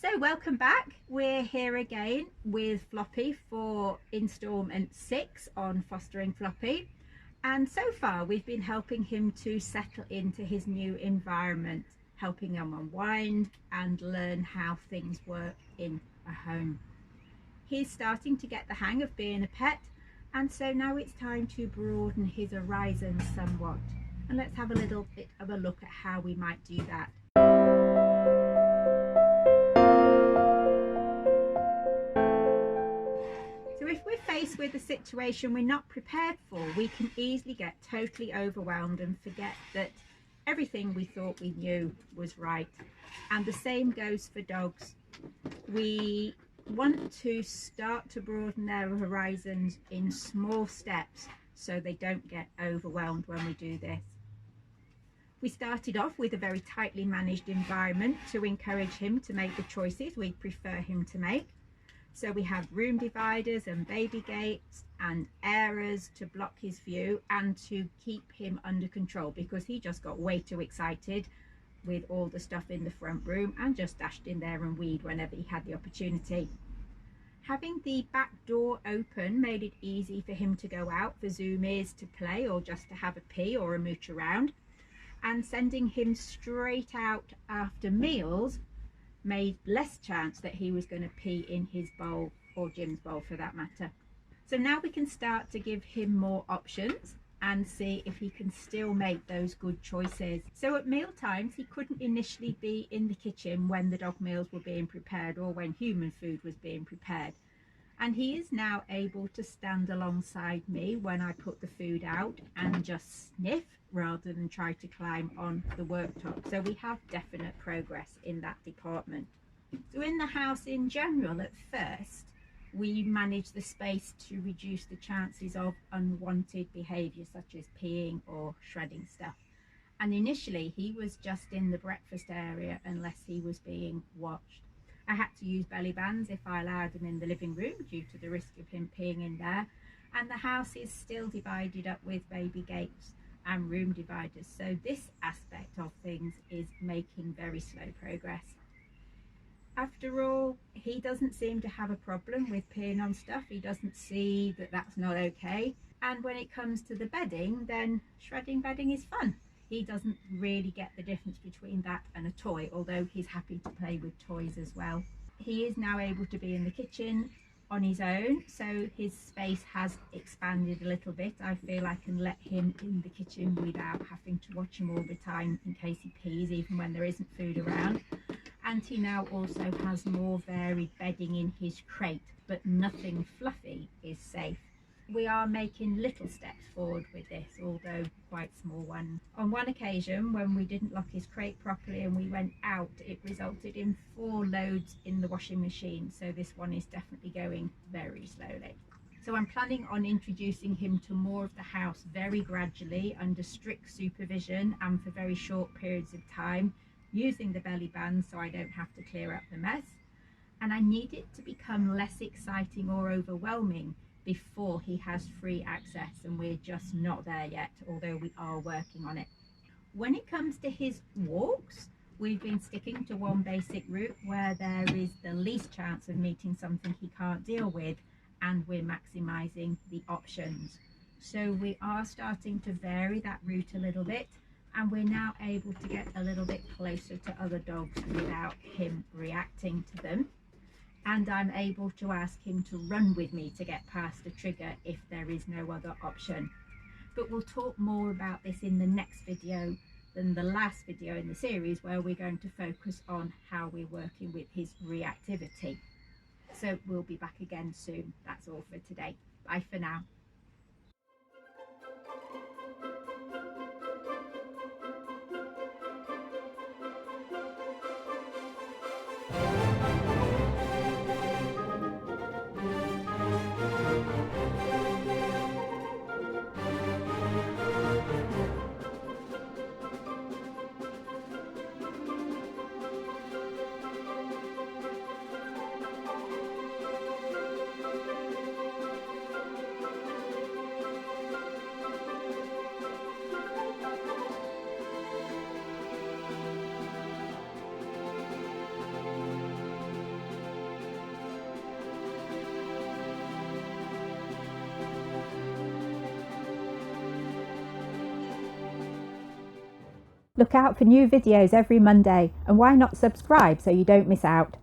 So welcome back. We're here again with Floppy for installment 6 on fostering Floppy, and so far we've been helping him to settle into his new environment, helping him unwind and learn how things work in a home. He's starting to get the hang of being a pet, and so now it's time to broaden his horizons somewhat, and let's have a little bit of a look at how we might do that. So if we're faced with a situation we're not prepared for, we can easily get totally overwhelmed and forget that everything we thought we knew was right. And the same goes for dogs. We want to start to broaden their horizons in small steps so they don't get overwhelmed when we do this. We started off with a very tightly managed environment to encourage him to make the choices we prefer him to make. So we have room dividers and baby gates and airers to block his view and to keep him under control, because he just got way too excited with all the stuff in the front room and just dashed in there and weed whenever he had the opportunity. Having the back door open made it easy for him to go out for zoomies to play or just to have a pee or a mooch around, and sending him straight out after meals made less chance that he was going to pee in his bowl, or Jim's bowl for that matter. So now we can start to give him more options and see if he can still make those good choices. So at meal times he couldn't initially be in the kitchen when the dog meals were being prepared or when human food was being prepared, and he is now able to stand alongside me when I put the food out and just sniff rather than try to climb on the worktop. So we have definite progress in that department. So in the house in general, at first we managed the space to reduce the chances of unwanted behaviour such as peeing or shredding stuff, and initially he was just in the breakfast area unless he was being watched. I had to use belly bands if I allowed him in the living room due to the risk of him peeing in there, and the house is still divided up with baby gates and room dividers, so this aspect of things is making very slow progress. After all, he doesn't seem to have a problem with peeing on stuff. He doesn't see that that's not okay, and when it comes to the bedding, then shredding bedding is fun. He doesn't really get the difference between that and a toy, although he's happy to play with toys as well. He is now able to be in the kitchen on his own, so his space has expanded a little bit. I feel I can let him in the kitchen without having to watch him all the time in case he pees, even when there isn't food around. And he now also has more varied bedding in his crate, but nothing fluffy is safe. We are making little steps forward with this, although quite small ones. On one occasion, when we didn't lock his crate properly and we went out, it resulted in 4 loads in the washing machine, so this one is definitely going very slowly. So I'm planning on introducing him to more of the house very gradually, under strict supervision and for very short periods of time, using the belly band so I don't have to clear up the mess. And I need it to become less exciting or overwhelming before he has free access, and we're just not there yet, although we are working on it. When it comes to his walks, we've been sticking to one basic route where there is the least chance of meeting something he can't deal with, and we're maximising the options. So we are starting to vary that route a little bit, and we're now able to get a little bit closer to other dogs without him reacting to them. And I'm able to ask him to run with me to get past a trigger if there is no other option. But we'll talk more about this in the next video than the last video in the series, where we're going to focus on how we're working with his reactivity. So we'll be back again soon. That's all for today. Bye for now. Look out for new videos every Monday, and why not subscribe so you don't miss out?